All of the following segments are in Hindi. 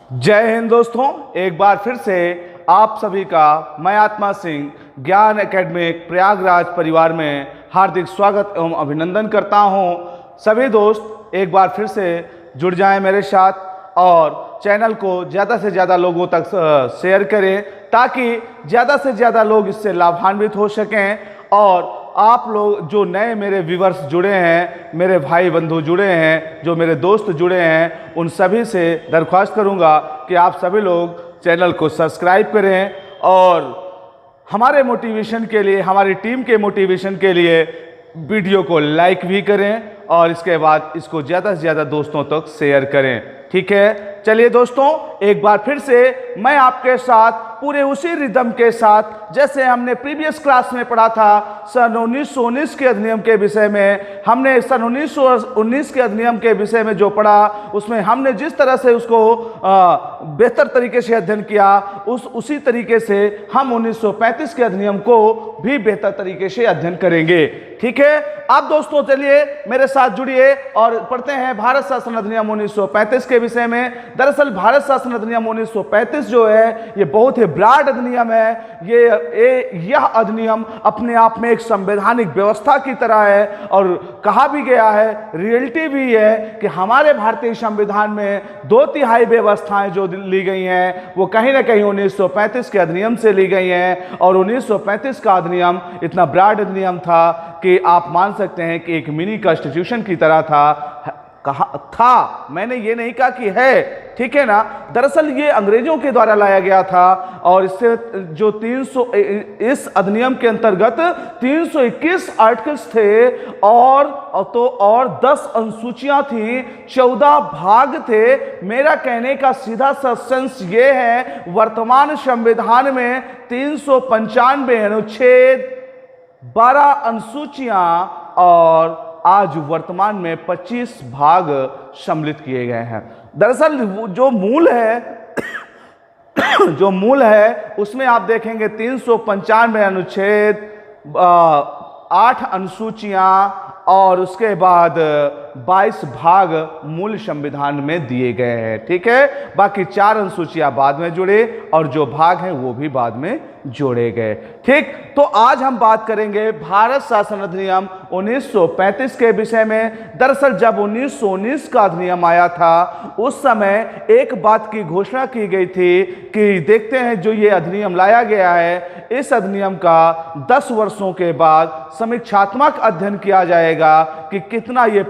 जय हिंद दोस्तों, एक बार फिर से आप सभी का मैं आत्मा सिंह ज्ञान एकेडमिक प्रयागराज परिवार में हार्दिक स्वागत एवं अभिनंदन करता हूं। सभी दोस्त एक बार फिर से जुड़ जाएं मेरे साथ और चैनल को ज़्यादा से ज़्यादा लोगों तक शेयर करें ताकि ज़्यादा से ज़्यादा लोग इससे लाभान्वित हो सकें। और आप लोग जो नए मेरे व्यूवर्स जुड़े हैं, मेरे भाई बंधु जुड़े हैं, जो मेरे दोस्त जुड़े हैं, उन सभी से दरख्वास्त करूंगा कि आप सभी लोग चैनल को सब्सक्राइब करें और हमारे मोटिवेशन के लिए, हमारी टीम के मोटिवेशन के लिए वीडियो को लाइक भी करें और इसके बाद इसको ज़्यादा से ज़्यादा दोस्तों तक शेयर करें। ठीक है, चलिए दोस्तों, एक बार फिर से मैं आपके साथ पूरे उसी रिदम के साथ जैसे हमने प्रीवियस क्लास में पढ़ा था सन 1919 के अधिनियम के विषय में। हमने सन 1919 के अधिनियम के विषय में जो पढ़ा उसमें हमने जिस तरह से उसको बेहतर तरीके से अध्ययन किया उसी तरीके से हम 1935 के अधिनियम को भी बेहतर तरीके से अध्ययन करेंगे। ठीक है, आप दोस्तों चलिए मेरे साथ जुड़िए और पढ़ते हैं भारत शासन अधिनियम 1935 के विषय में। दरअसल भारत शासन अधिनियम 1935 जो है ये बहुत ही ब्रॉड अधिनियम है। यह अधिनियम अपने आप में एक संवैधानिक व्यवस्था की तरह है और कहा भी गया है, रियलिटी भी है कि हमारे भारतीय संविधान में 2/3 व्यवस्थाएं जो ली गई हैं वो कहीं ना कहीं 1935 के अधिनियम से ली गई हैं। और 1935 का अधिनियम इतना ब्रॉड अधिनियम था कि आप मान सकते हैं कि एक मिनी कॉन्स्टिट्यूशन की तरह था। मैंने ये नहीं कहा कि है, ठीक है ना। दरअसल ये अंग्रेजों के द्वारा लाया गया था और इससे जो 300 इस अधिनियम के अंतर्गत 321 आर्टिकल्स थे और 10 अनुसूचियां थी, 14 भाग थे। मेरा कहने का सीधा सा सेंस ये है, वर्तमान संविधान में 395 अनुच्छेद, 12 अनुसूचियां और आज वर्तमान में 25 भाग सम्मिलित किए गए हैं। दरअसल जो मूल है उसमें आप देखेंगे 395 अनुच्छेद, 8 अनुसूचियां और उसके बाद 22 भाग मूल संविधान में दिए गए हैं। ठीक है, बाकी 4 अनुसूचियां बाद में जुड़े और जो भाग हैं वो भी बाद में जोड़े गए। ठीक, तो आज हम बात करेंगे भारत शासन अधिनियम 1935 के विषय में। दरअसल जब 1919 का अधिनियम आया था उस समय एक बात की घोषणा की गई थी कि देखते हैं जो ये अधिनियम लाया गया है, इस अधिनियम का 10 वर्षों के बाद समीक्षात्मक अध्ययन किया जाएगा कि कितना ये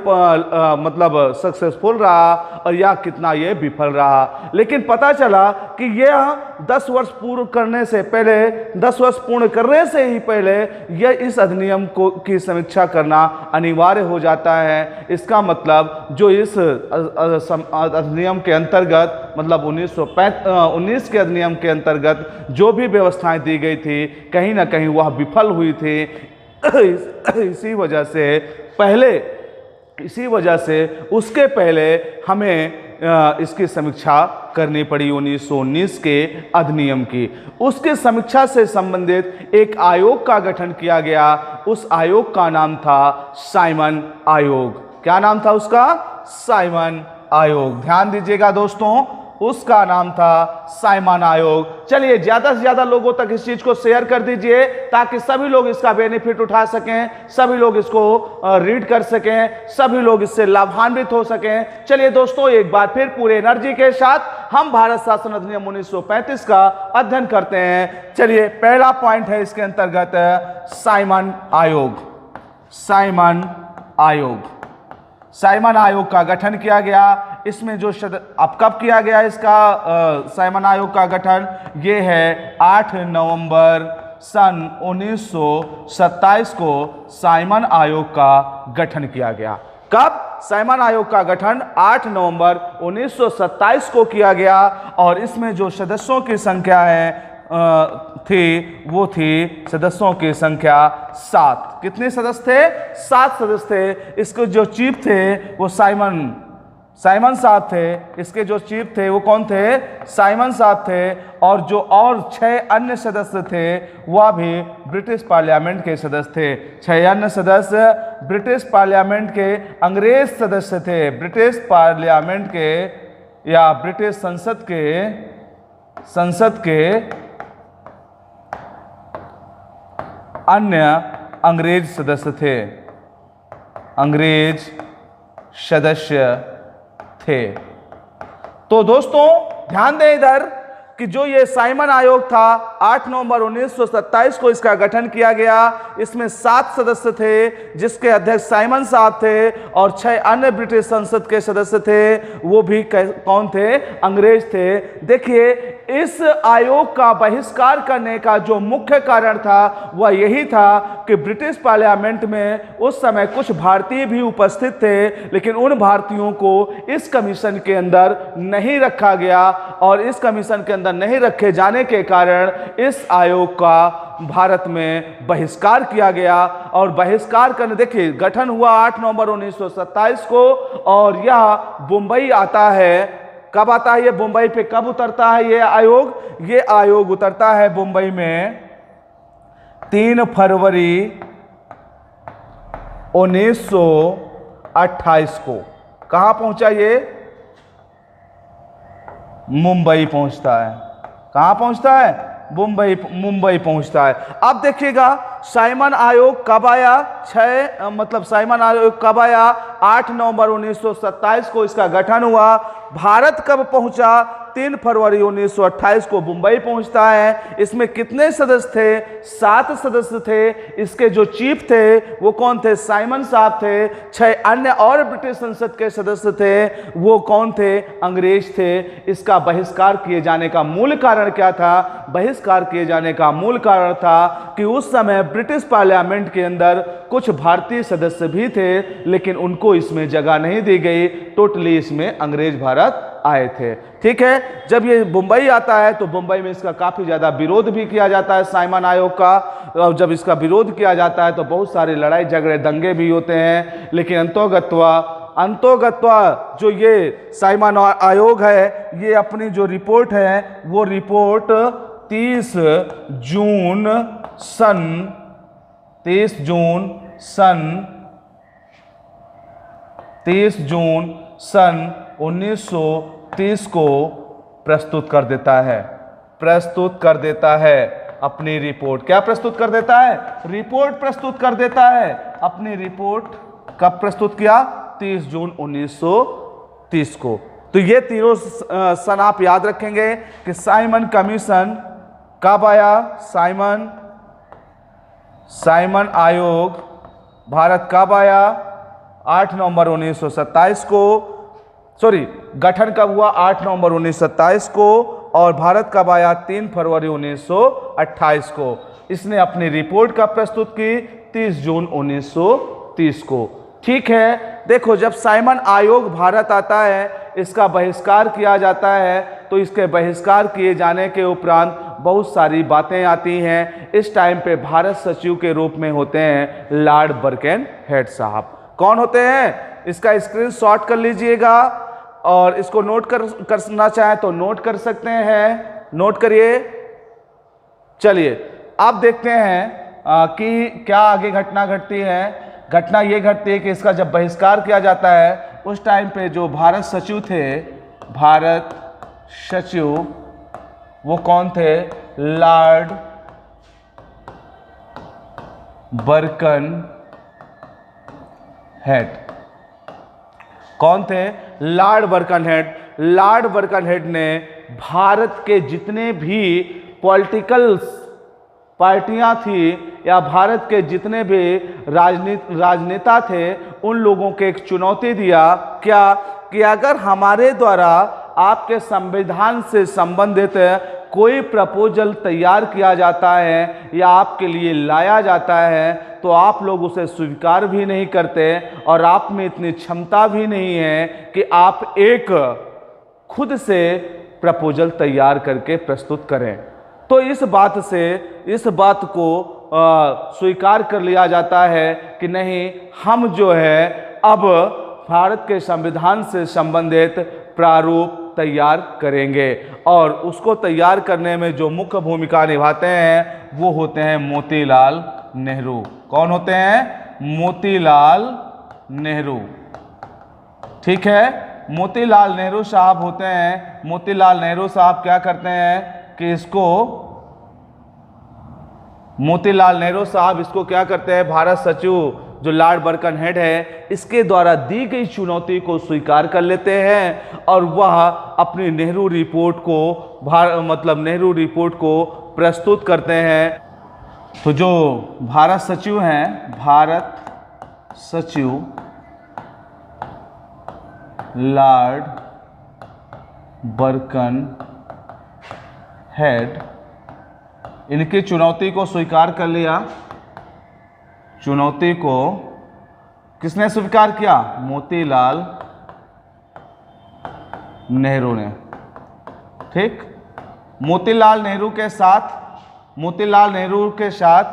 मतलब सक्सेसफुल रहा और या कितना ये विफल रहा। लेकिन पता चला कि यह 10 वर्ष पूर्ण करने से पहले, 10 वर्ष पूर्ण करने से ही पहले यह इस अधिनियम को की समीक्षा करना अनिवार्य हो जाता है। इसका मतलब जो इस अधिनियम के अंतर्गत, मतलब 1919 के अधिनियम के अंतर्गत जो भी व्यवस्थाएं दी गई थी कहीं ना कहीं वह विफल हुई थी। इसी वजह से उसके पहले हमें इसकी समीक्षा करनी पड़ी 1919 के अधिनियम की। उसके समीक्षा से संबंधित एक आयोग का गठन किया गया। उस आयोग का नाम था साइमन आयोग। क्या नाम था उसका? साइमन आयोग। ध्यान दीजिएगा दोस्तों, उसका नाम था साइमन आयोग। चलिए ज्यादा से ज्यादा लोगों तक इस चीज को शेयर कर दीजिए ताकि सभी लोग इसका बेनिफिट उठा सकें, सभी लोग इसको रीड कर सकें, सभी लोग इससे लाभान्वित हो सकें। चलिए दोस्तों, एक बार फिर पूरे एनर्जी के साथ हम भारत शासन अधिनियम 1935 का अध्ययन करते हैं। चलिए, पहला पॉइंट है इसके अंतर्गत साइमन आयोग। साइमन आयोग का गठन किया गया। इसमें जो अब कब किया गया इसका साइमन आयोग का गठन? ये है 8 नवंबर सन 1927 को साइमन आयोग का गठन किया गया। कब? साइमन आयोग का गठन 8 नवंबर 1927 को किया गया और इसमें जो सदस्यों की संख्या वो थी सदस्यों की संख्या 7। कितने सदस्य थे? 7 सदस्य थे। इसके जो चीफ थे वो साइमन साहब थे। इसके जो चीफ थे वो कौन थे? साइमन साहब थे। और जो और 6 अन्य सदस्य थे वह भी ब्रिटिश पार्लियामेंट के सदस्य थे। 6 अन्य सदस्य ब्रिटिश पार्लियामेंट के अंग्रेज सदस्य थे। ब्रिटिश पार्लियामेंट के या ब्रिटिश संसद के अन्य अंग्रेज सदस्य थे। तो दोस्तों ध्यान दें इधर कि जो ये साइमन आयोग था 8 नवंबर 1927 को इसका गठन किया गया। इसमें 7 सदस्य थे जिसके अध्यक्ष साइमन साहब थे और 6 अन्य ब्रिटिश संसद के सदस्य थे, वो भी कौन थे? अंग्रेज थे। देखिए इस आयोग का बहिष्कार करने का जो मुख्य कारण था वह यही था कि ब्रिटिश पार्लियामेंट में उस समय कुछ भारतीय भी उपस्थित थे, लेकिन उन भारतीयों को इस कमीशन के अंदर नहीं रखा गया और इस कमीशन के अंदर नहीं रखे जाने के कारण इस आयोग का भारत में बहिष्कार किया गया। और बहिष्कार करने, देखिए गठन हुआ 8 नवंबर 1927 को और यह मुंबई आता है। कब आता है ये मुंबई पे? कब उतरता है ये आयोग? ये आयोग उतरता है मुंबई में 3 फरवरी 1928 को। कहां पहुंचा ये? मुंबई पहुंचता है। कहां पहुंचता है? मुंबई पहुंचता है। अब देखिएगा साइमन आयोग कब आया? साइमन आयोग कब आया? 8 नवंबर 1927 को इसका गठन हुआ। भारत कब पहुंचा? 3 फरवरी 1928 को मुंबई पहुंचता है। इसमें कितने सदस्य थे? 7 सदस्य थे। इसके जो चीफ थे वो कौन थे? साइमन साहब थे। 6 अन्य और ब्रिटिश संसद के सदस्य थे, वो कौन थे? अंग्रेज थे। इसका बहिष्कार किए जाने का मूल कारण क्या था? बहिष्कार किए जाने का मूल कारण था कि उस समय ब्रिटिश पार्लियामेंट के अंदर कुछ भारतीय सदस्य भी थे, लेकिन उनको इसमें जगह नहीं दी गई। टोटली इसमें अंग्रेज भारत आए थे। ठीक है, जब ये मुंबई आता है तो मुंबई में इसका काफी ज्यादा विरोध भी किया जाता है साइमन आयोग का। और जब इसका विरोध किया जाता है तो बहुत सारे लड़ाई झगड़े दंगे भी होते हैं, लेकिन अंतोगत्वा जो ये साइमन आयोग है, ये अपनी जो रिपोर्ट है वो रिपोर्ट 30 जून सन 1930 को प्रस्तुत कर देता है अपनी रिपोर्ट। क्या प्रस्तुत कर देता है? रिपोर्ट प्रस्तुत कर देता है। अपनी रिपोर्ट कब प्रस्तुत किया? 30 जून 1930 को। तो ये तीनों सन आप याद रखेंगे कि साइमन कमीशन कब आया? साइमन आयोग भारत कब आया? 8 नवंबर 1927 को। गठन कब हुआ? 8 नवंबर 1927 को। और भारत कब आया? 3 फरवरी 1928 को। इसने अपनी रिपोर्ट कब प्रस्तुत की? 30 जून 1930 को। ठीक है, देखो जब साइमन आयोग भारत आता है, इसका बहिष्कार किया जाता है, तो इसके बहिष्कार किए जाने के उपरांत बहुत सारी बातें आती हैं। इस टाइम पे भारत सचिव के रूप में होते हैं लॉर्ड बर्कनहेड साहब। कौन होते हैं? इसका स्क्रीनशॉट कर लीजिएगा और इसको नोट करना चाहें तो नोट कर सकते हैं। नोट करिए। चलिए अब देखते हैं कि क्या आगे घटना घटती है। घटना ये घटती है कि इसका जब बहिष्कार किया जाता है उस टाइम पे जो भारत सचिव वो कौन थे? Lord Birkenhead. कौन थे? लॉर्ड बर्कनहेड ने भारत के जितने भी पॉलिटिकल पार्टियां थी या भारत के जितने भी राजनेता थे, उन लोगों को एक चुनौती दिया। क्या? कि अगर हमारे द्वारा आपके संविधान से संबंधित कोई प्रपोजल तैयार किया जाता है या आपके लिए लाया जाता है तो आप लोग उसे स्वीकार भी नहीं करते और आप में इतनी क्षमता भी नहीं है कि आप एक खुद से प्रपोजल तैयार करके प्रस्तुत करें। तो इस बात को स्वीकार कर लिया जाता है कि नहीं, हम जो है अब भारत के संविधान से संबंधित प्रारूप तैयार करेंगे। और उसको तैयार करने में जो मुख्य भूमिका निभाते हैं वो होते हैं मोतीलाल नेहरू। कौन होते हैं? मोतीलाल नेहरू। ठीक है, मोतीलाल नेहरू साहब होते हैं, मोतीलाल नेहरू साहब क्या करते हैं कि इसको, मोतीलाल नेहरू साहब इसको क्या करते हैं, भारत सचिव जो लॉर्ड बर्कनहेड है इसके द्वारा दी गई चुनौती को स्वीकार कर लेते हैं और वह अपनी नेहरू रिपोर्ट को नेहरू रिपोर्ट को प्रस्तुत करते हैं। तो जो भारत सचिव हैं, भारत सचिव लॉर्ड बर्कनहेड, इनकी चुनौती को स्वीकार कर लिया। चुनौती को किसने स्वीकार किया? मोतीलाल नेहरू ने। ठीक, मोतीलाल नेहरू के साथ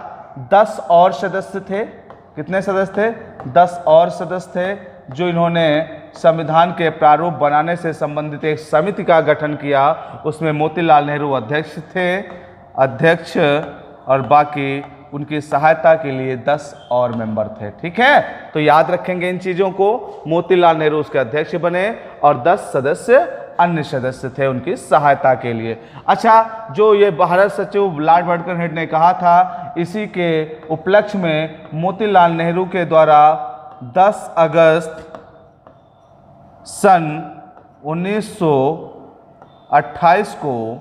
10 और सदस्य थे। कितने सदस्य थे? 10 और सदस्य थे, जो इन्होंने संविधान के प्रारूप बनाने से संबंधित एक समिति का गठन किया। उसमें मोतीलाल नेहरू अध्यक्ष थे, और बाकी उनकी सहायता के लिए 10 और मेंबर थे। ठीक है, तो याद रखेंगे इन चीजों को। मोतीलाल नेहरू उसके अध्यक्ष बने और 10 सदस्य अन्य सदस्य थे उनकी सहायता के लिए। अच्छा, जो ये भारत सचिव लॉर्ड बर्कनहेड ने कहा था, इसी के उपलक्ष्य में मोतीलाल नेहरू के द्वारा 10 अगस्त सन 1928 को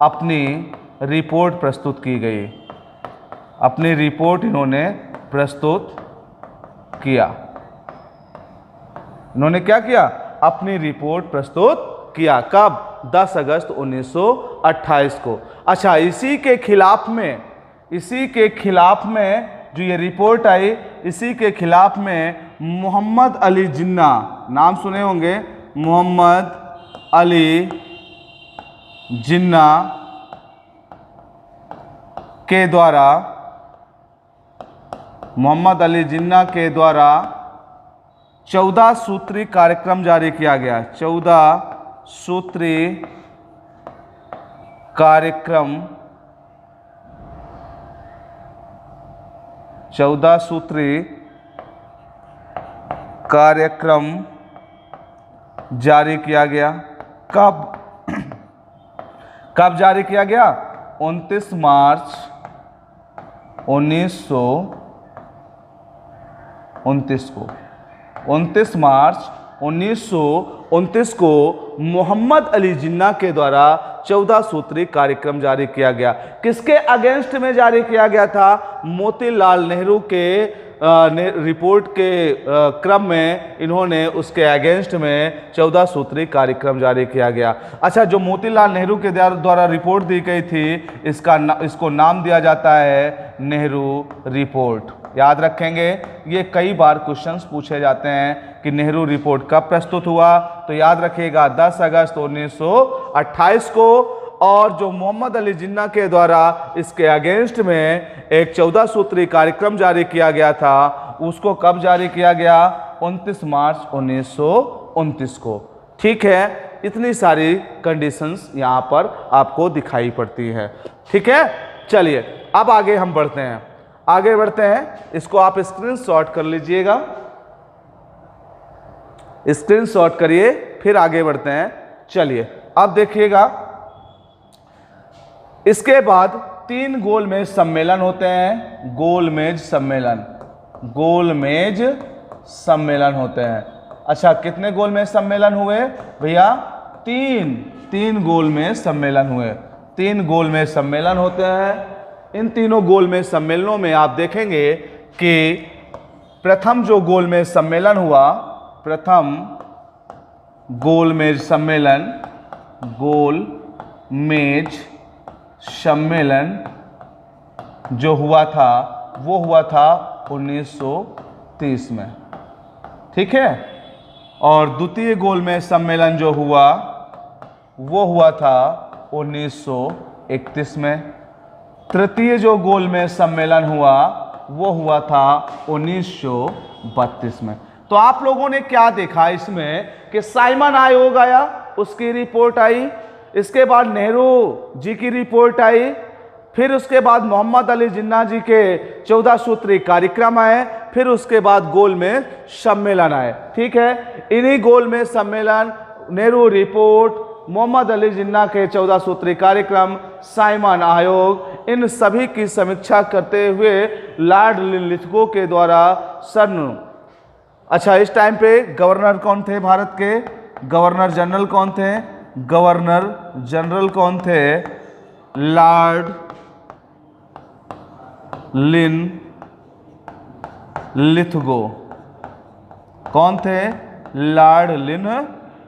अपनी रिपोर्ट प्रस्तुत की गई। अपनी रिपोर्ट इन्होंने प्रस्तुत किया। इन्होंने क्या किया? अपनी रिपोर्ट प्रस्तुत किया। कब? 10 अगस्त 1928 को। अच्छा, इसी के खिलाफ में जो ये रिपोर्ट आई, इसी के खिलाफ में मोहम्मद अली जिन्ना, नाम सुने होंगे, मोहम्मद अली जिन्ना के द्वारा 14 सूत्री कार्यक्रम जारी किया गया। 14 सूत्री कार्यक्रम, 14 सूत्री कार्यक्रम जारी किया गया। कब जारी किया गया? 29 मार्च 1929 को। 29 मार्च 1929 को मोहम्मद अली जिन्ना के द्वारा 14 सूत्री कार्यक्रम जारी किया गया। किसके अगेंस्ट में जारी किया गया था? मोतीलाल नेहरू के रिपोर्ट के क्रम में इन्होंने उसके अगेंस्ट में 14 सूत्री कार्यक्रम जारी किया गया। अच्छा, जो मोतीलाल नेहरू के द्वारा रिपोर्ट दी गई थी, इसको नाम दिया जाता है नेहरू रिपोर्ट। याद रखेंगे, ये कई बार क्वेश्चंस पूछे जाते हैं कि नेहरू रिपोर्ट कब प्रस्तुत हुआ। तो याद रखिएगा 10 अगस्त 1928 को। और जो मोहम्मद अली जिन्ना के द्वारा इसके अगेंस्ट में एक 14 सूत्री कार्यक्रम जारी किया गया था, उसको कब जारी किया गया? 29 मार्च 1929 को। ठीक है, इतनी सारी कंडीशंस यहाँ पर आपको दिखाई पड़ती है। ठीक है, चलिए अब आगे हम बढ़ते हैं। इसको आप स्क्रीनशॉट कर लीजिएगा, स्क्रीनशॉट करिए, फिर आगे बढ़ते हैं। चलिए अब देखिएगा, इसके बाद 3 गोलमेज सम्मेलन होते हैं। गोलमेज सम्मेलन होते हैं। अच्छा, कितने गोलमेज सम्मेलन हुए भैया? 3 गोलमेज सम्मेलन हुए। 3 गोलमेज सम्मेलन होते हैं। इन तीनों गोलमेज सम्मेलनों में आप देखेंगे कि प्रथम जो गोलमेज सम्मेलन हुआ, प्रथम गोलमेज सम्मेलन जो हुआ था, वो हुआ था 1930 में। ठीक है, और द्वितीय गोलमेज सम्मेलन जो हुआ, वो हुआ था 1931 में। तृतीय जो गोलमेज सम्मेलन हुआ, वो हुआ था 1932 में। तो आप लोगों ने क्या देखा इसमें कि साइमन आयोग आया, उसकी रिपोर्ट आई, इसके बाद नेहरू जी की रिपोर्ट आई, फिर उसके बाद मोहम्मद अली जिन्ना जी के 14 सूत्री कार्यक्रम आए, फिर उसके बाद गोलमेज सम्मेलन आए। ठीक है, इन्हीं गोलमेज सम्मेलन, नेहरू रिपोर्ट, मोहम्मद अली जिन्ना के 14 सूत्री कार्यक्रम, साइमन आयोग, इन सभी की समीक्षा करते हुए लॉर्ड लिथगो के द्वारा अच्छा, इस टाइम पे गवर्नर कौन थे भारत के? गवर्नर जनरल कौन थे? गवर्नर जनरल कौन थे? Lord Lithgow. कौन थे? लॉर्ड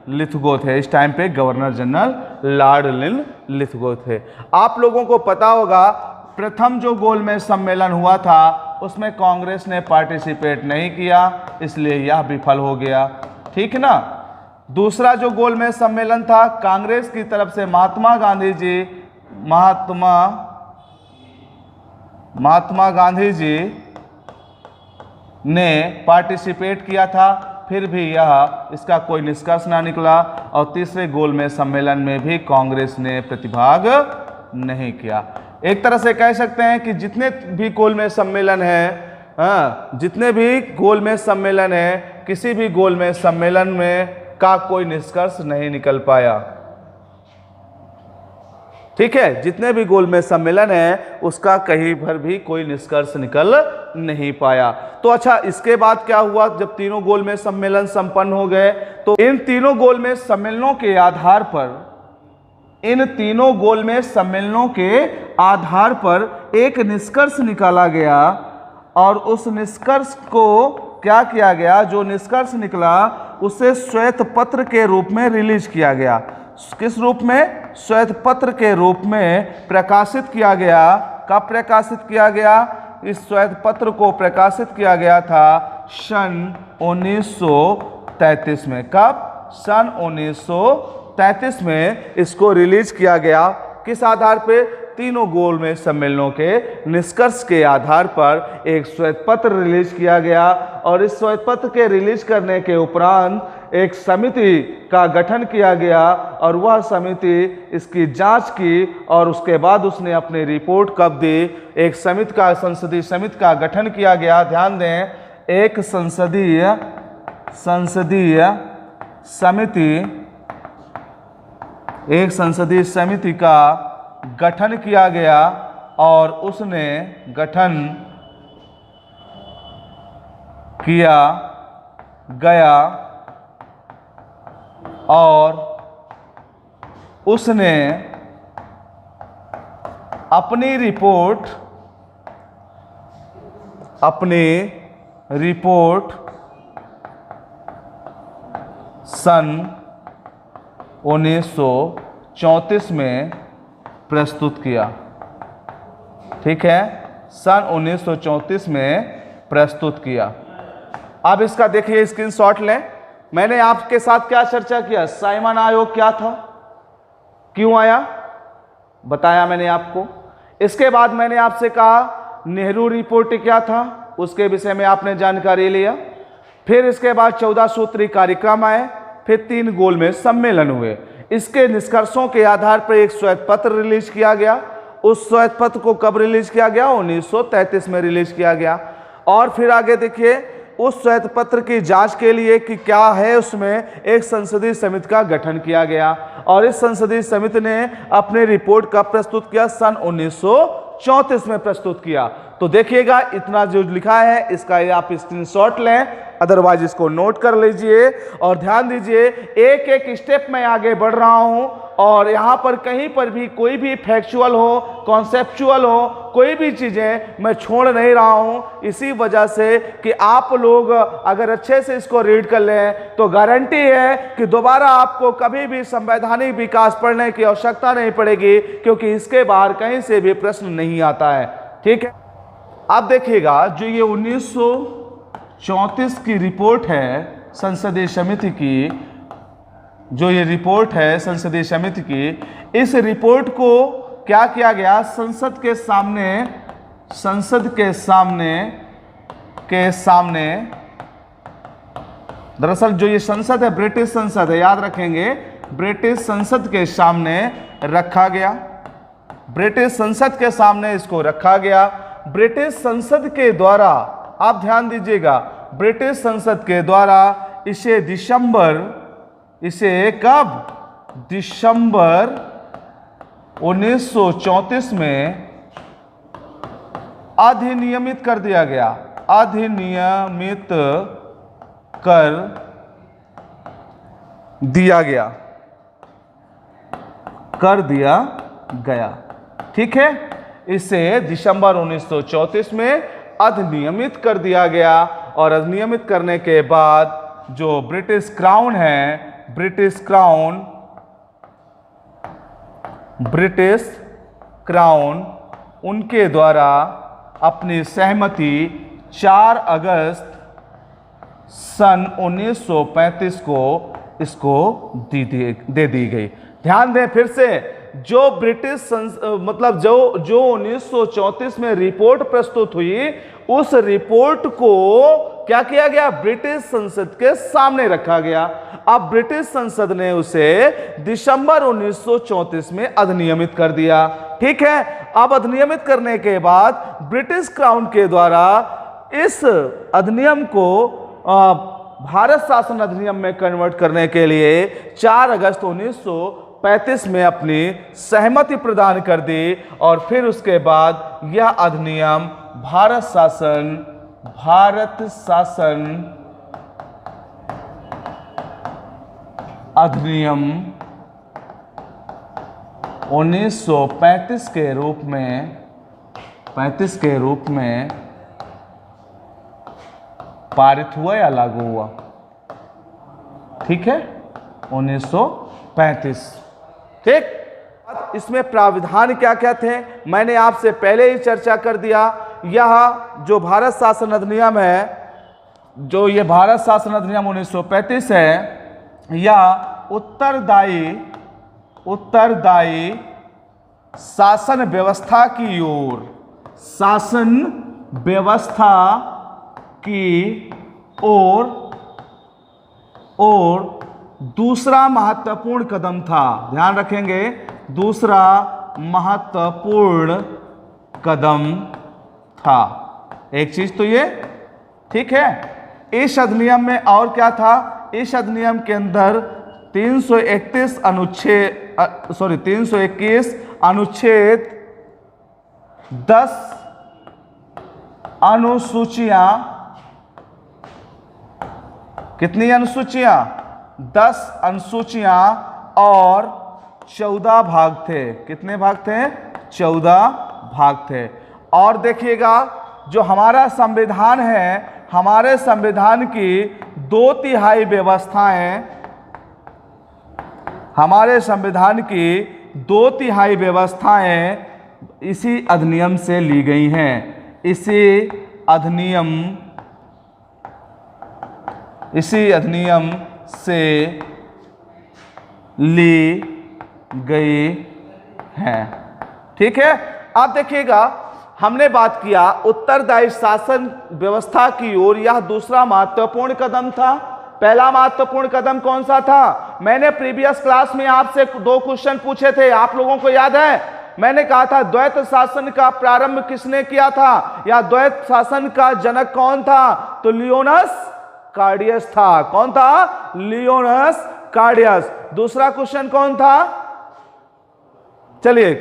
लिथगो थे। इस टाइम पे गवर्नर जनरल लॉर्ड लिथगो थे। आप लोगों को पता होगा प्रथम जो गोलमेज सम्मेलन हुआ था उसमें कांग्रेस ने पार्टिसिपेट नहीं किया, इसलिए यह विफल हो गया। ठीक ना। दूसरा जो गोलमेज सम्मेलन था, कांग्रेस की तरफ से महात्मा गांधी जी ने पार्टिसिपेट किया था, फिर भी इसका कोई निष्कर्ष ना निकला। और तीसरे गोलमेज सम्मेलन में भी कांग्रेस ने प्रतिभाग नहीं किया। एक तरह से कह सकते हैं कि जितने भी गोलमेज सम्मेलन हैं, जितने भी गोलमेज सम्मेलन हैं, किसी भी गोलमेज सम्मेलन में का कोई निष्कर्ष नहीं निकल पाया। ठीक है, जितने भी गोलमेज सम्मेलन है उसका कहीं पर भी कोई निष्कर्ष निकल नहीं पाया। तो अच्छा, इसके बाद क्या हुआ? जब तीनों गोलमेज सम्मेलन संपन्न हो गए तो इन तीनों गोलमेज सम्मेलनों के आधार पर एक निष्कर्ष निकाला गया और उस निष्कर्ष को क्या किया गया? जो निष्कर्ष निकला उसे श्वेत पत्र के रूप में रिलीज किया गया। किस रूप में? श्वेत पत्र के रूप में प्रकाशित किया गया। कब प्रकाशित किया गया? इस श्वेत पत्र को प्रकाशित किया गया था सन 1933 में। कब? सन 1933 में इसको रिलीज किया गया। किस आधार पे? तीनों गोलमेज सम्मेलनों के निष्कर्ष के आधार पर एक श्वेत पत्र रिलीज किया गया और इस श्वेत पत्र के रिलीज करने के उपरांत एक समिति का गठन किया गया और वह समिति इसकी जांच की और उसके बाद उसने अपनी रिपोर्ट कब दी? एक संसदीय समिति का गठन किया गया। ध्यान दें, एक संसदीय समिति का गठन किया गया और उसने गठन किया गया और उसने अपनी रिपोर्ट सन 1934 में प्रस्तुत किया। ठीक है, सन 1934 में प्रस्तुत किया। अब इसका देखिए स्क्रीनशॉट लें। मैंने आपके साथ क्या चर्चा किया? साइमन आयोग क्या था, क्यों आया, बताया मैंने आपको। इसके बाद मैंने आपसे कहा नेहरू रिपोर्ट क्या था, उसके विषय में आपने जानकारी लिया। फिर इसके बाद 14 सूत्री कार्यक्रम आए, फिर 3 गोलमेज सम्मेलन हुए। इसके निष्कर्षों के आधार पर एक श्वेत पत्र रिलीज किया गया। उस श्वेत पत्र को कब रिलीज किया गया? 1933 में रिलीज किया गया। और फिर आगे देखिए, उस श्वेत पत्र की जांच के लिए कि क्या है उसमें, एक संसदीय समिति का गठन किया गया और इस संसदीय समिति ने अपनी रिपोर्ट कब प्रस्तुत किया? सन 1934 में प्रस्तुत किया। तो देखिएगा, इतना जो लिखा है इसका आप स्क्रीनशॉट लें, अदरवाइज इसको नोट कर लीजिए और ध्यान दीजिए। एक एक स्टेप में आगे बढ़ रहा हूं और यहां पर कहीं पर भी कोई भी फैक्चुअल हो, कॉन्सेप्चुअल हो, कोई भी चीजें मैं छोड़ नहीं रहा हूं, इसी वजह से कि आप लोग अगर अच्छे से इसको रीड कर लें तो गारंटी है कि दोबारा आपको कभी भी संवैधानिक विकास पढ़ने की आवश्यकता नहीं पड़ेगी, क्योंकि इसके बाहर कहीं से भी प्रश्न नहीं आता है। ठीक है, आप देखिएगा, जो ये 1934 की रिपोर्ट है संसदीय समिति की, जो ये रिपोर्ट है संसदीय समिति की, इस रिपोर्ट को क्या किया गया? संसद के सामने दरअसल जो ये संसद है ब्रिटिश संसद है, याद रखेंगे, ब्रिटिश संसद के सामने रखा गया। ब्रिटिश संसद के सामने इसको रखा गया। ब्रिटिश संसद के द्वारा, आप ध्यान दीजिएगा, ब्रिटिश संसद के द्वारा इसे कब दिसंबर 1934 में अधिनियमित कर दिया गया। अधिनियमित कर दिया गया। ठीक है, इसे दिसंबर 1934 में अधिनियमित कर दिया गया। और अधिनियमित करने के बाद जो ब्रिटिश क्राउन है, ब्रिटिश क्राउन उनके द्वारा अपनी सहमति 4 अगस्त सन 1935 को इसको दे दी गई। ध्यान दें फिर से, जो ब्रिटिश मतलब जो 1934 में रिपोर्ट प्रस्तुत हुई, उस रिपोर्ट को क्या किया गया? ब्रिटिश संसद के सामने रखा गया। अब ब्रिटिश संसद ने उसे दिसंबर 1934 में अधिनियमित कर दिया। ठीक है, अब अधिनियमित करने के बाद ब्रिटिश क्राउन के द्वारा इस अधिनियम को भारत शासन अधिनियम में कन्वर्ट करने के लिए 4 अगस्त 1935 में अपनी सहमति प्रदान कर दी। और फिर उसके बाद यह अधिनियम भारत शासन अधिनियम 1935 के रूप में पारित हुआ या लागू हुआ। ठीक है, 1935। ठीक, इसमें प्राविधान क्या क्या थे मैंने आपसे पहले ही चर्चा कर दिया। यह जो भारत शासन अधिनियम है, जो ये भारत शासन अधिनियम 1935 है, यह उत्तरदायी शासन व्यवस्था की ओर दूसरा महत्वपूर्ण कदम था। ध्यान रखेंगे, दूसरा महत्वपूर्ण कदम था। एक चीज तो ये ठीक है। इस अधिनियम में और क्या था? इस अधिनियम के अंदर 321 अनुच्छेद 10 अनुसूचियां, कितनी अनुसूचियां? 10 अनुसूचियां और 14 भाग थे। कितने भाग थे? 14 भाग थे। और देखिएगा, जो हमारा संविधान है, हमारे संविधान की 2/3 व्यवस्थाएं, हमारे संविधान की 2/3 व्यवस्थाएं इसी अधिनियम से ली गई हैं। इसी अधिनियम से ली गई है। ठीक है, आप देखिएगा, हमने बात किया उत्तरदायी शासन व्यवस्था की ओर, यह दूसरा महत्वपूर्ण कदम था। पहला महत्वपूर्ण कदम कौन सा था? मैंने प्रीवियस क्लास में आपसे 2 क्वेश्चन पूछे थे, आप लोगों को याद है? मैंने कहा था द्वैत शासन का प्रारंभ किसने किया था, या द्वैत शासन का जनक कौन था? तो लियोनस कार्डियस था। कौन था? लियोनस कार्डियस। दूसरा क्वेश्चन कौन था? चलिए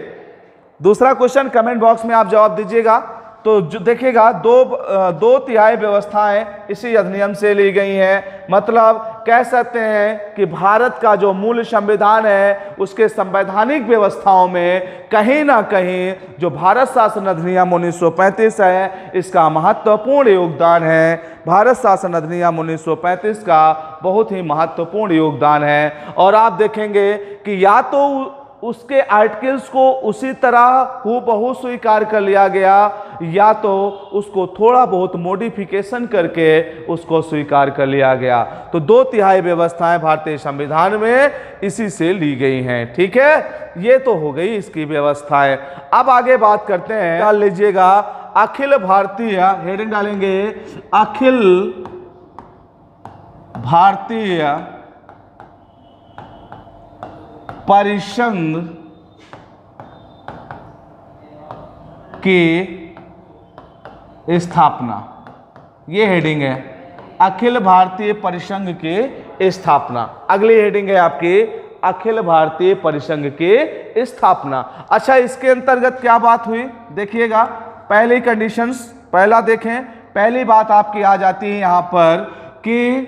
दूसरा क्वेश्चन कमेंट बॉक्स में आप जवाब दीजिएगा। तो जो देखिएगा, 2/3 व्यवस्थाएं इसी अधिनियम से ली गई हैं। मतलब कह सकते हैं कि भारत का जो मूल संविधान है, उसके संवैधानिक व्यवस्थाओं में कहीं ना कहीं जो भारत शासन अधिनियम 1935 है, इसका महत्वपूर्ण योगदान है। भारत शासन अधिनियम 1935 का बहुत ही महत्वपूर्ण योगदान है। और आप देखेंगे कि या तो उसके आर्टिकल्स को उसी तरह हूबहू स्वीकार कर लिया गया, या तो उसको थोड़ा बहुत मॉडिफिकेशन करके उसको स्वीकार कर लिया गया। तो 2/3 व्यवस्थाएं भारतीय संविधान में इसी से ली गई हैं। ठीक है, ये तो हो गई इसकी व्यवस्थाएं। अब आगे बात करते हैं, डाल लीजिएगा अखिल भारतीय, हेडिंग डालेंगे अखिल भारतीय परिसंघ की स्थापना, ये हेडिंग है अखिल भारतीय परिसंघ की स्थापना। अगली हेडिंग है आपकी अखिल भारतीय परिसंघ की स्थापना। अच्छा, इसके अंतर्गत क्या बात हुई देखिएगा। पहली कंडीशंस, पहला देखें, पहली बात आपकी आ जाती है यहां पर कि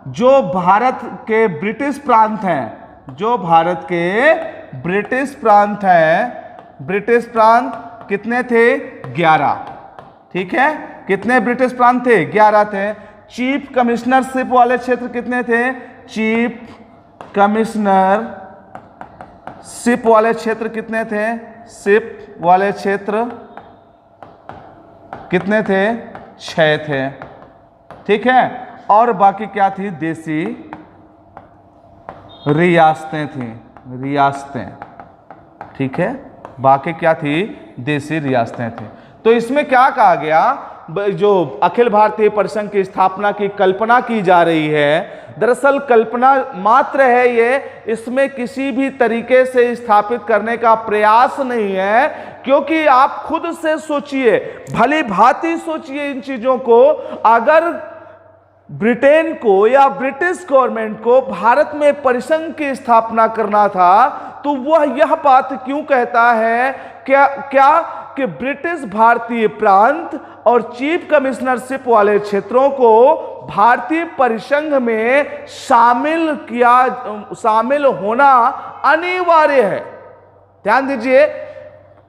जो भारत के ब्रिटिश प्रांत हैं, जो भारत के ब्रिटिश प्रांत हैं, ब्रिटिश प्रांत कितने थे? 11। ठीक है, कितने ब्रिटिश प्रांत थे? 11 थे। चीफ कमिश्नरशिप वाले क्षेत्र कितने थे? चीफ कमिश्नरशिप वाले क्षेत्र कितने थे? शिप वाले क्षेत्र कितने थे? 6 थे। ठीक है, और बाकी क्या थी? देसी रियासतें थी, रियासतें। ठीक है, बाकी क्या थी? देसी रियासतें थी। तो इसमें क्या कहा गया? जो अखिल भारतीय परिसंघ की स्थापना की कल्पना की जा रही है, दरअसल कल्पना मात्र है ये, इसमें किसी भी तरीके से स्थापित करने का प्रयास नहीं है। क्योंकि आप खुद से सोचिए, भली भांति सोचिए इन चीजों को। अगर ब्रिटेन को या ब्रिटिश गवर्नमेंट को भारत में परिसंघ की स्थापना करना था, तो वह यह बात क्यों कहता है क्या कि ब्रिटिश भारतीय प्रांत और चीफ कमिश्नरशिप वाले क्षेत्रों को भारतीय परिसंघ में शामिल होना अनिवार्य है। ध्यान दीजिए,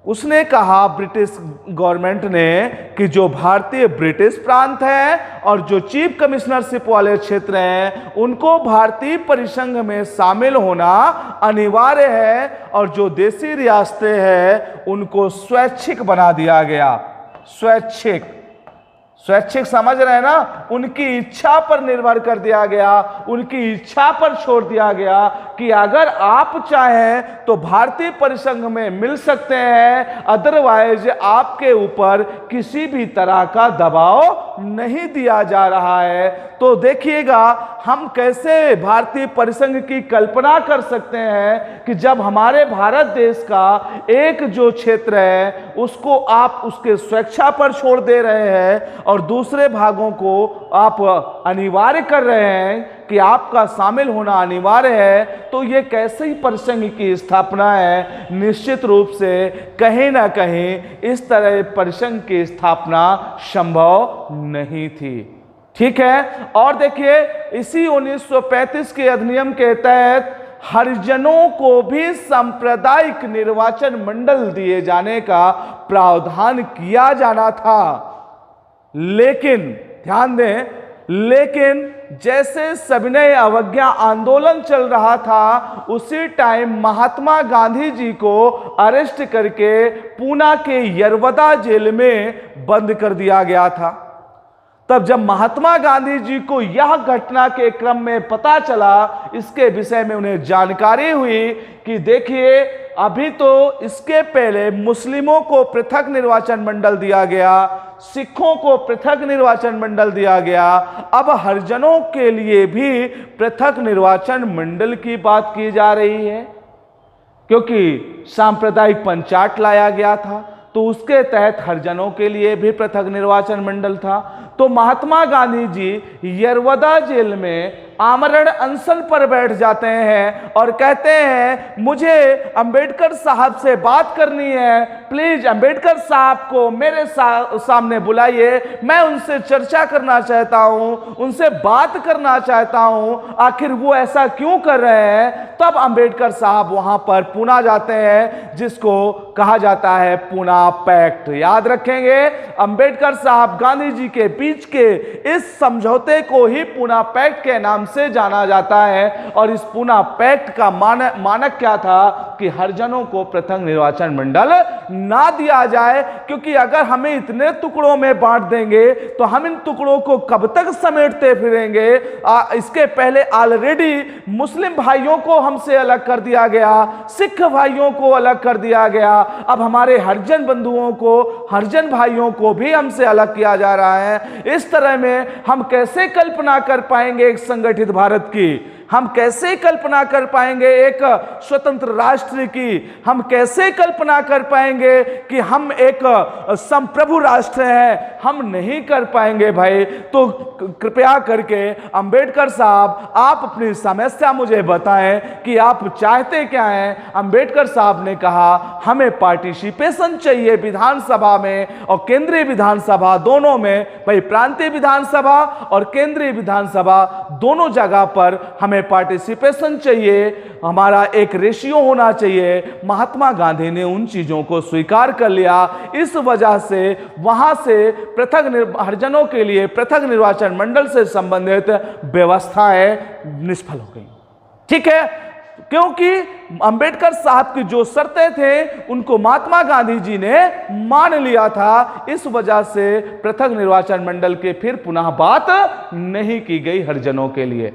उसने कहा ब्रिटिश गवर्नमेंट ने कि जो भारतीय ब्रिटिश प्रांत हैं और जो चीफ कमिश्नरशिप वाले क्षेत्र हैं उनको भारतीय परिसंघ में शामिल होना अनिवार्य है, और जो देसी रियासतें हैं उनको स्वैच्छिक बना दिया गया। स्वैच्छिक, स्वैच्छिक समझ रहे हैं ना? उनकी इच्छा पर निर्भर कर दिया गया, उनकी इच्छा पर छोड़ दिया गया कि अगर आप चाहें तो भारतीय परिसंघ में मिल सकते हैं, अदरवाइज आपके ऊपर किसी भी तरह का दबाव नहीं दिया जा रहा है। तो देखिएगा हम कैसे भारतीय परिसंघ की कल्पना कर सकते हैं कि जब हमारे भारत देश का एक जो क्षेत्र है उसको आप उसके स्वेच्छा पर छोड़ दे रहे हैं और दूसरे भागों को आप अनिवार्य कर रहे हैं कि आपका शामिल होना अनिवार्य है, तो ये कैसे ही परिसंघ की स्थापना है? निश्चित रूप से कहीं ना कहीं इस तरह परिसंघ की स्थापना संभव नहीं थी। ठीक है, और देखिए इसी 1935 के अधिनियम के तहत हरिजनों को भी सांप्रदायिक निर्वाचन मंडल दिए जाने का प्रावधान किया जाना था। लेकिन ध्यान दें, लेकिन जैसे सविनय अवज्ञा आंदोलन चल रहा था, उसी टाइम महात्मा गांधी जी को अरेस्ट करके पूना के यरवदा जेल में बंद कर दिया गया था। तब जब महात्मा गांधी जी को यह घटना के क्रम में पता चला, इसके विषय में उन्हें जानकारी हुई कि देखिए अभी तो इसके पहले मुस्लिमों को पृथक निर्वाचन मंडल दिया गया, सिखों को पृथक निर्वाचन मंडल दिया गया, अब हरिजनों के लिए भी पृथक निर्वाचन मंडल की बात की जा रही है। क्योंकि सांप्रदायिक पंचायत लाया गया था तो उसके तहत हरिजनों के लिए भी पृथक निर्वाचन मंडल था। तो महात्मा गांधी जी यरवदा जेल में आमरण अनशन पर बैठ जाते हैं और कहते हैं मुझे अंबेडकर साहब से बात करनी है, प्लीज अंबेडकर साहब को मेरे सामने बुलाइए, मैं उनसे चर्चा करना चाहता हूं, उनसे बात करना चाहता हूं, आखिर वो ऐसा क्यों कर रहे हैं। तब अंबेडकर साहब वहां पर पूना जाते हैं, जिसको कहा जाता है पूना पैक्ट। याद रखेंगे, अंबेडकर साहब गांधी जी के बीच के इस समझौते को ही पूना पैक्ट के नाम से जाना जाता है। और इस पूना पैक्ट का मानक क्या था कि हरिजनों को पृथक निर्वाचन मंडल ना दिया जाए, क्योंकि अगर हमें इतने टुकड़ों में बांट देंगे तो हम इन टुकड़ों को कब तक समेटते फिरेंगे। इसके पहले ऑलरेडी मुस्लिम भाइयों को हमसे अलग कर दिया गया, सिख भाइयों को अलग कर दिया गया, अब हमारे हरिजन बंधुओं को, हरिजन भाइयों को भी हमसे अलग किया जा रहा है। इस तरह में हम कैसे कल्पना कर पाएंगे एक संगठित भारत की। हम कैसे कल्पना कर पाएंगे एक स्वतंत्र राष्ट्र की? हम कैसे कल्पना कर पाएंगे कि हम एक संप्रभु राष्ट्र है? हम नहीं कर पाएंगे भाई। तो कृपया करके अंबेडकर साहब, आप अपनी समस्या मुझे बताएं कि आप चाहते क्या हैं। अंबेडकर साहब ने कहा हमें पार्टिसिपेशन चाहिए विधानसभा में और केंद्रीय विधानसभा दोनों में। भाई प्रांतीय विधानसभा और केंद्रीय विधानसभा दोनों जगह पर हमें पार्टिसिपेशन चाहिए, हमारा एक रेशियो होना चाहिए। महात्मा गांधी ने उन चीजों को स्वीकार कर लिया। इस वजह से वहां से पृथक हरिजनों के लिए पृथक निर्वाचन मंडल से संबंधित व्यवस्थाएं निष्फल हो गई। ठीक है, क्योंकि अंबेडकर साहब की जो शर्तें थे उनको महात्मा गांधी जी ने मान लिया था। इस वजह से पृथक निर्वाचन मंडल के फिर पुनः बात नहीं की गई हरिजनों के लिए।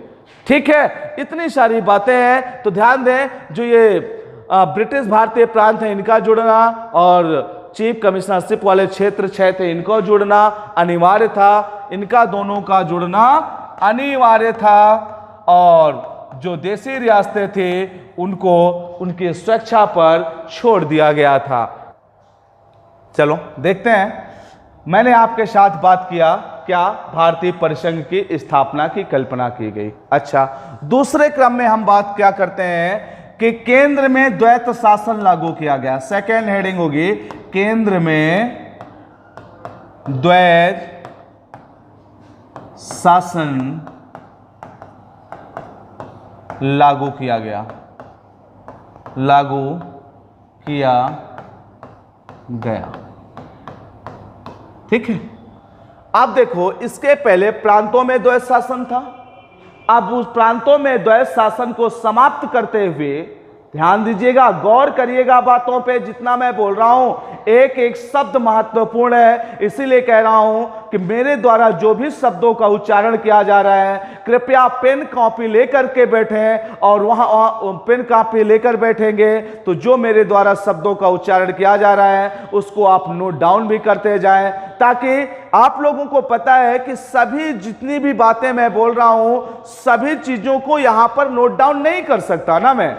ठीक है, इतनी सारी बातें हैं। तो ध्यान दें, जो ये ब्रिटिश भारतीय प्रांत है इनका जुड़ना और चीफ कमिश्नरशिप वाले क्षेत्र 6 थे इनको जुड़ना अनिवार्य था। इनका दोनों का जुड़ना अनिवार्य था और जो देशी रियासतें थी उनको उनकी स्वेच्छा पर छोड़ दिया गया था। चलो देखते हैं। मैंने आपके साथ बात किया क्या भारतीय परिसंघ की स्थापना की कल्पना की गई। अच्छा, दूसरे क्रम में हम बात क्या करते हैं कि केंद्र में द्वैत शासन लागू किया गया। सेकेंड हेडिंग होगी केंद्र में द्वैत शासन लागू किया गया, लागू किया गया। ठीक है, अब देखो इसके पहले प्रांतों में द्वैत शासन था। अब उस प्रांतों में द्वैत शासन को समाप्त करते हुए, ध्यान दीजिएगा, गौर करिएगा बातों पे, जितना मैं बोल रहा हूं एक एक शब्द महत्वपूर्ण है। इसीलिए कह रहा हूं कि मेरे द्वारा जो भी शब्दों का उच्चारण किया जा रहा है कृपया पेन कॉपी लेकर के बैठें और वहां पेन कॉपी लेकर बैठेंगे तो जो मेरे द्वारा शब्दों का उच्चारण किया जा रहा है उसको आप नोट डाउन भी करते जाएं, ताकि आप लोगों को पता है कि सभी जितनी भी बातें मैं बोल रहा हूं सभी चीजों को यहां पर नोट डाउन नहीं कर सकता ना मैं।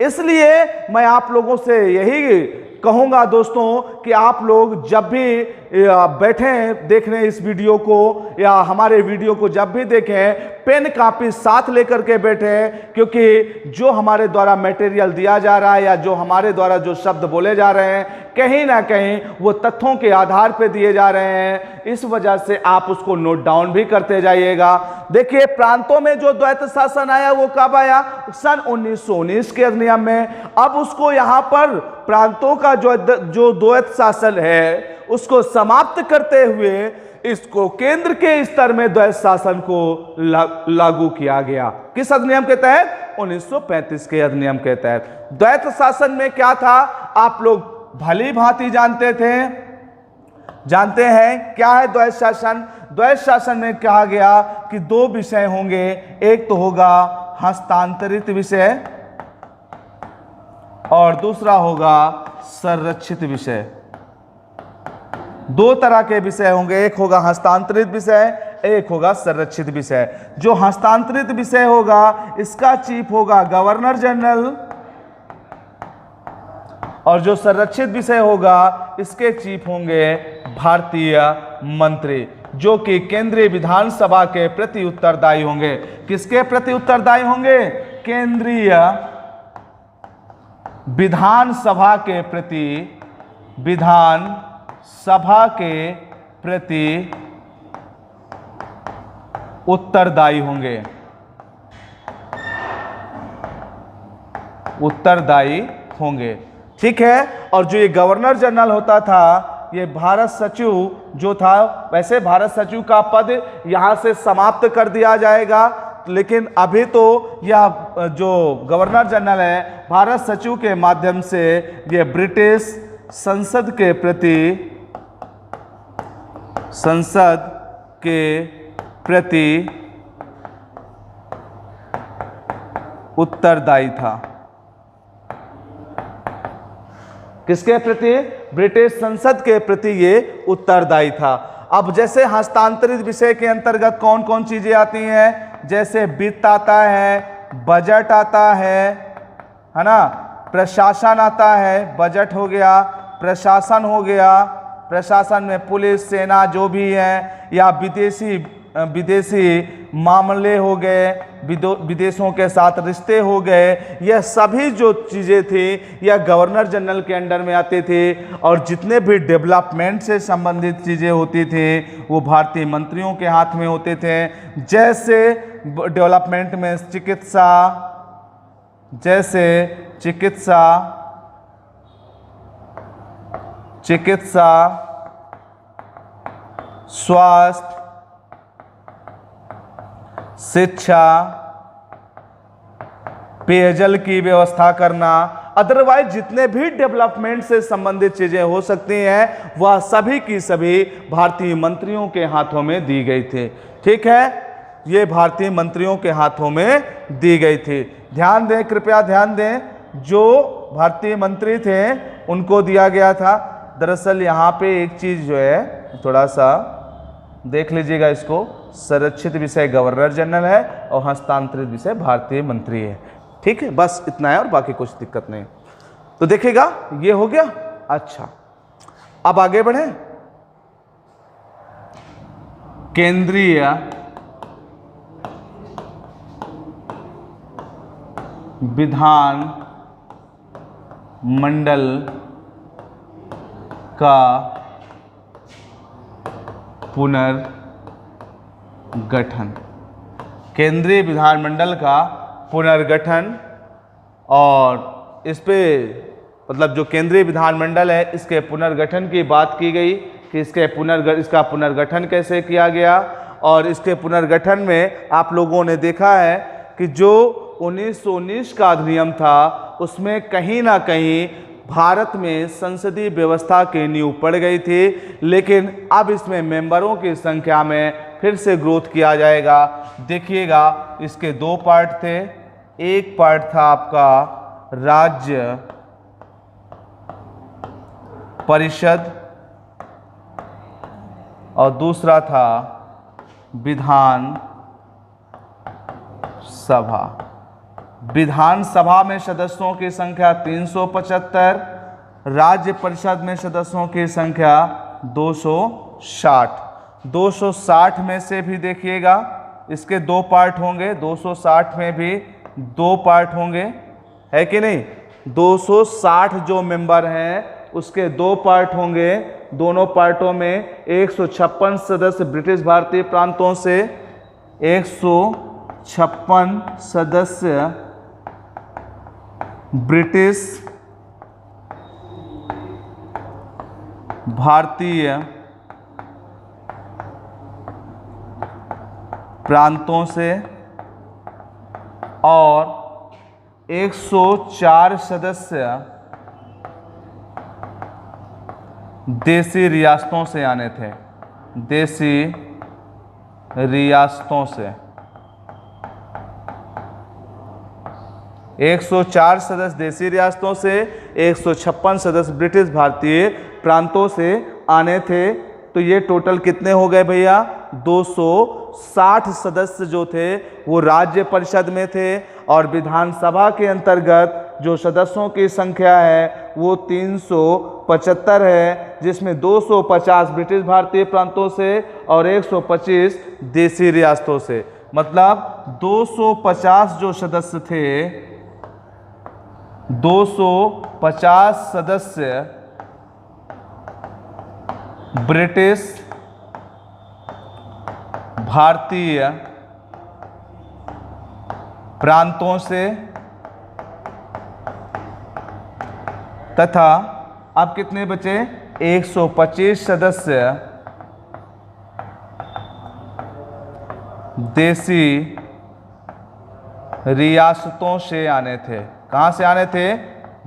इसलिए मैं आप लोगों से यही कहूंगा दोस्तों कि आप लोग जब भी बैठें देखने इस वीडियो को या हमारे वीडियो को जब भी देखें पेन कॉपी साथ लेकर के बैठें, क्योंकि जो हमारे द्वारा मटेरियल दिया जा रहा है या जो हमारे द्वारा जो शब्द बोले जा रहे हैं कहीं ना कहीं वो तथ्यों के आधार पर दिए जा रहे हैं। इस वजह से आप उसको नोट डाउन भी करते जाइएगा। देखिए प्रांतों में जो द्वैत शासन आया वो कब आया? सन 1919 के अधिनियम में। अब उसको यहाँ पर प्रांतों का जो द्वैत शासन है उसको समाप्त करते हुए इसको केंद्र के स्तर में द्वैत शासन को लागू किया गया। किस अधिनियम के तहत? 1935 के अधिनियम के तहत। द्वैत शासन में क्या था आप लोग भली भांति जानते हैं क्या है द्वैत शासन। द्वैत शासन में कहा गया कि 2 विषय होंगे, एक तो होगा हस्तांतरित विषय और दूसरा होगा संरक्षित विषय। 2 तरह के विषय होंगे, एक होगा हस्तांतरित विषय, एक होगा संरक्षित विषय। जो हस्तांतरित विषय होगा इसका चीफ होगा गवर्नर जनरल और जो संरक्षित विषय होगा इसके चीफ होंगे भारतीय मंत्री, जो कि केंद्रीय विधानसभा के प्रति उत्तरदायी होंगे। किसके प्रति उत्तरदायी होंगे? केंद्रीय विधानसभा के प्रति, विधानसभा के प्रति उत्तरदायी होंगे, उत्तरदायी होंगे। ठीक है, और जो ये गवर्नर जनरल होता था ये भारत सचिव जो था, वैसे भारत सचिव का पद यहां से समाप्त कर दिया जाएगा, लेकिन अभी तो यह जो गवर्नर जनरल है भारत सचिव के माध्यम से ये ब्रिटिश संसद के प्रति उत्तरदायी था। किसके प्रति? ब्रिटिश संसद के प्रति ये उत्तरदायी था। अब जैसे हस्तांतरित विषय के अंतर्गत कौन कौन चीजें आती हैं, जैसे वित्त आता है, बजट आता है ना, प्रशासन आता है, बजट हो गया, प्रशासन हो गया, प्रशासन में पुलिस सेना जो भी है, या विदेशी मामले हो गए, विदेशों के साथ रिश्ते हो गए, यह सभी जो चीज़ें थी यह गवर्नर जनरल के अंडर में आते थे। और जितने भी डेवलपमेंट से संबंधित चीज़ें होती थी वो भारतीय मंत्रियों के हाथ में होते थे। जैसे डेवलपमेंट में चिकित्सा, स्वास्थ्य, शिक्षा, पेयजल की व्यवस्था करना, अदरवाइज जितने भी डेवलपमेंट से संबंधित चीजें हो सकती हैं वह सभी की सभी भारतीय मंत्रियों के हाथों में दी गई थी। ठीक है, ये भारतीय मंत्रियों के हाथों में दी गई थी। ध्यान दें, कृपया ध्यान दें, जो भारतीय मंत्री थे उनको दिया गया था। दरअसल यहाँ पे एक चीज जो है थोड़ा सा देख लीजिएगा, इसको संरक्षित विषय गवर्नर जनरल है और हस्तांतरित विषय भारतीय मंत्री है। ठीक है, बस इतना है और बाकी कुछ दिक्कत नहीं। तो देखिएगा ये हो गया। अच्छा, अब आगे बढ़े। केंद्रीय विधान मंडल का पुनर्गठन, केंद्रीय विधानमंडल का पुनर्गठन। और इस पे मतलब जो केंद्रीय विधानमंडल है इसके पुनर्गठन की बात की गई कि इसका पुनर्गठन कैसे किया गया। और इसके पुनर्गठन में आप लोगों ने देखा है कि जो 1919 का अधिनियम था उसमें कहीं ना कहीं भारत में संसदीय व्यवस्था की नींव पड़ गई थी, लेकिन अब इसमें मेंबरों की संख्या में फिर से ग्रोथ किया जाएगा। देखिएगा, इसके दो पार्ट थे। एक पार्ट था आपका राज्य परिषद और दूसरा था विधान सभा। विधानसभा में सदस्यों की संख्या 375, राज्य परिषद में सदस्यों की संख्या 260। 260 में से भी देखिएगा इसके दो पार्ट होंगे, 260 में भी दो पार्ट होंगे, है कि नहीं। 260 जो मेंबर हैं उसके दो पार्ट होंगे। दोनों पार्टों में 156 सदस्य ब्रिटिश भारतीय प्रांतों से, 156 सदस्य ब्रिटिश भारतीय प्रांतों से और 104 सदस्य देशी रियासतों से आने थे, देशी रियासतों से। 104 सदस्य देशी रियासतों से, 156 सदस्य ब्रिटिश भारतीय प्रांतों से आने थे। तो ये टोटल कितने हो गए भैया? 260 सदस्य जो थे वो राज्य परिषद में थे और विधानसभा के अंतर्गत जो सदस्यों की संख्या है वो 375 है, जिसमें 250 ब्रिटिश भारतीय प्रांतों से और 125 देशी रियासतों से। मतलब 250 जो सदस्य थे, 250 सदस्य ब्रिटिश भारतीय प्रांतों से तथा अब कितने बचे? 125 सदस्य देशी रियासतों से आने थे। कहाँ से आने थे?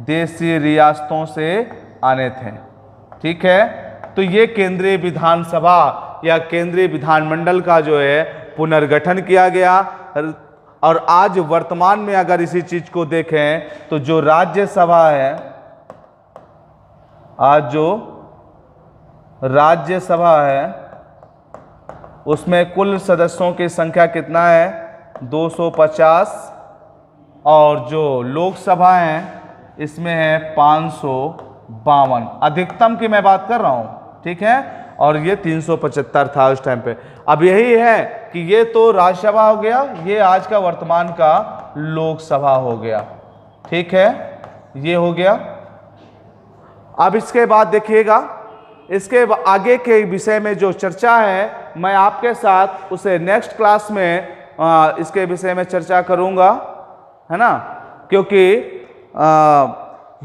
देशी रियासतों से आने थे। ठीक है, तो ये केंद्रीय विधानसभा या केंद्रीय विधानमंडल का जो है पुनर्गठन किया गया। और आज वर्तमान में अगर इसी चीज को देखें तो जो राज्यसभा है, आज जो राज्यसभा है उसमें कुल सदस्यों की संख्या कितना है? 250 और जो लोकसभा हैं इसमें है 552। अधिकतम की मैं बात कर रहा हूँ, ठीक है। और ये 375 था उस टाइम पे। अब यही है कि ये तो राज्यसभा हो गया, ये आज का वर्तमान का लोकसभा हो गया, ठीक है, ये हो गया। अब इसके बाद देखिएगा, इसके आगे के विषय में जो चर्चा है मैं आपके साथ उसे नेक्स्ट क्लास में इसके विषय में चर्चा करूंगा, है ना, क्योंकि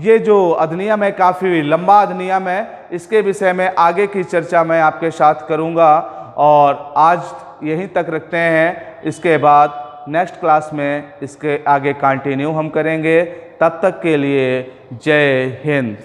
ये जो अधिनियम है काफ़ी लंबा अधिनियम है, इसके विषय में आगे की चर्चा मैं आपके साथ करूंगा। और आज यहीं तक रखते हैं, इसके बाद नेक्स्ट क्लास में इसके आगे कंटिन्यू हम करेंगे। तब तक के लिए जय हिंद।